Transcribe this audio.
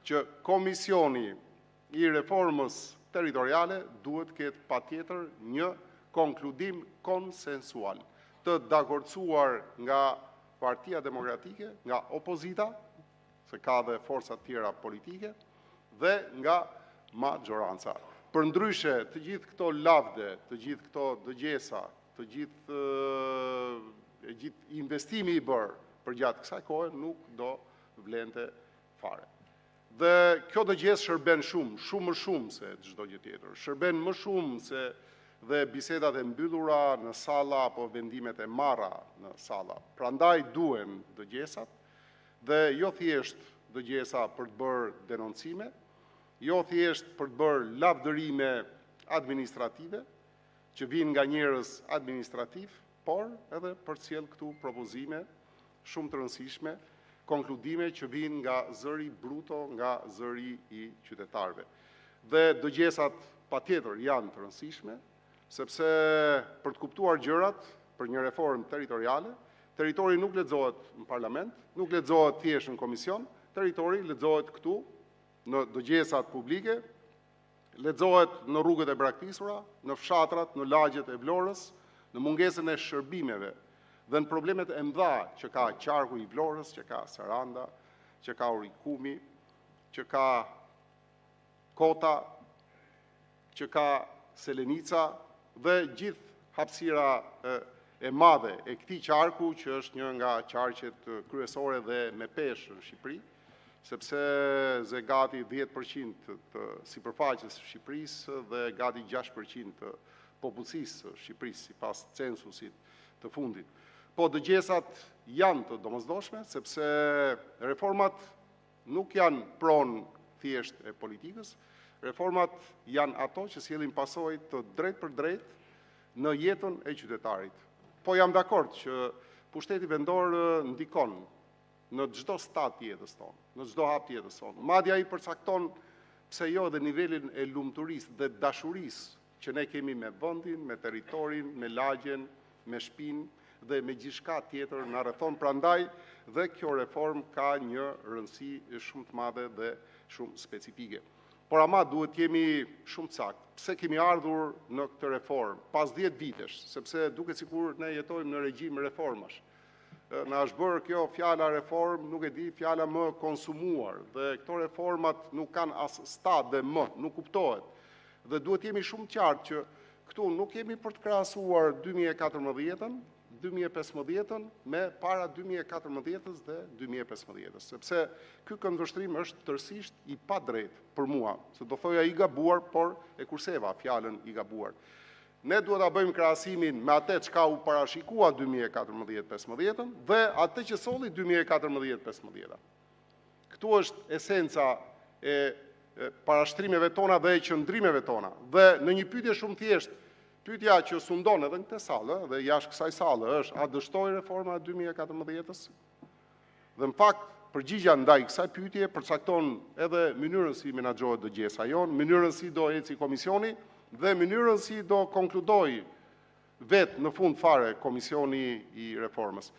që komisioni i reformës territoriale duhet ketë patjetër një konkludim konsensual, të dakordsuar nga Partia Demokratike, nga opozita, se ka dhe forcat tjera politike, dhe nga maggioranca. Përndryshe, të gjithë këto lavde, të gjithë këto dëgjesa, të gjithë investimi i bërë për gjatë kësaj kohe nuk do vlente fare. Dhe kjo dëgjes shërben shumë më shumë se çdo gjë tjetër. Shërben më shumë se dhe bisedat e mbyllura në salla apo vendimet e marra në salla. Prandaj duhen dëgjesat dhe jo thjesht dëgjesa për të bërë denoncime, jo thjesht për të bërë lavdërime administrative, që vinë nga njerëz administrativ, por edhe për të sjellë këtu propozime shumë të rëndësishme, konkludime që vinë nga zëri bruto, nga zëri i qytetarëve. Dhe dëgjesat patjetër janë të rëndësishme, sepse për të kuptuar gjërat për një reformë territoriale, territori nuk lexohet në parlament, nuk lexohet thjesht në komision, territori lexohet këtu në dëgjesat publike, lexohet në rrugët e braktisura, në fshatrat, në lagjet e Vlorës, në mungesën e shërbimeve dhe në problemet e mëdha që ka qarku i Vlorës, që ka Saranda, që ka Urikumi, që ka Kota, që ka Selenica dhe gjithë hapësira e madhe e këtij qarku që është një nga qarqet kryesore dhe me peshë në Shqipëri, sepse ze gati 10% të sipërfaqes së Shqipërisë dhe gati 6% të popullsisë së Shqipërisë sipas censusit të fundit. Po dëgjesat janë të domosdoshme sepse reformat nuk janë pronë thjesht e politikës, reformat janë ato që sjellin pasojë të drejtë për drejtë në jetën e qytetarit. Po jam dakord që pushteti vendor ndikon në çdo stat të jetës tonë, në çdo hap të jetës tonë. Madje ai përcakton pse jo edhe nivelin e lumturisë dhe dashurisë që ne kemi me vendin, me territorin, me lagjen, me shtëpinë dhe me gjithçka tjetër na rrethon. Prandaj dhe kjo reformë ka një rëndësi shumë të madhe dhe shumë specifike. Por ama duhet jemi shumë sakt. Pse kemi ardhur në këtë reformë pas 10 vitesh, sepse duket sikur ne jetojmë në regjim reformash. Na është bërë kjo fjala reform, nuk e di, fjala më konsumuar, dhe këto reformat nuk kanë as stad dhe më, nuk kuptohet. Dhe duhet jemi shumë qartë që këtu nuk jemi për të krahasuar 2014-ën, 2015-ën me para 2014-ës dhe 2015-ës, sepse ky këndvështrim është tërësisht i padrejtë për mua, se do thoja i gabuar, por e kurseva fjalën i gabuar. Ne duhet ta bëjmë krahasimin me atë çka u parashikua 2014-15-ën dhe atë që solli 2014-15-a. Këtu është esenca e parashtrimeve tona dhe e qëndrimeve tona. Dhe në një pyetje shumë thjeshtë, pyetja që sundon edhe në këtë sallë dhe jashtë kësaj sallë është: a dështoi reforma e 2014-ës? Dhe në fakt përgjigjja ndaj kësaj pyetje përcakton edhe mënyrën si menaxhohet dëgjesa jon, mënyrën si do eci komisioni dhe mënyrën si do konkludoj vetë në fund fare komisioni i reformës.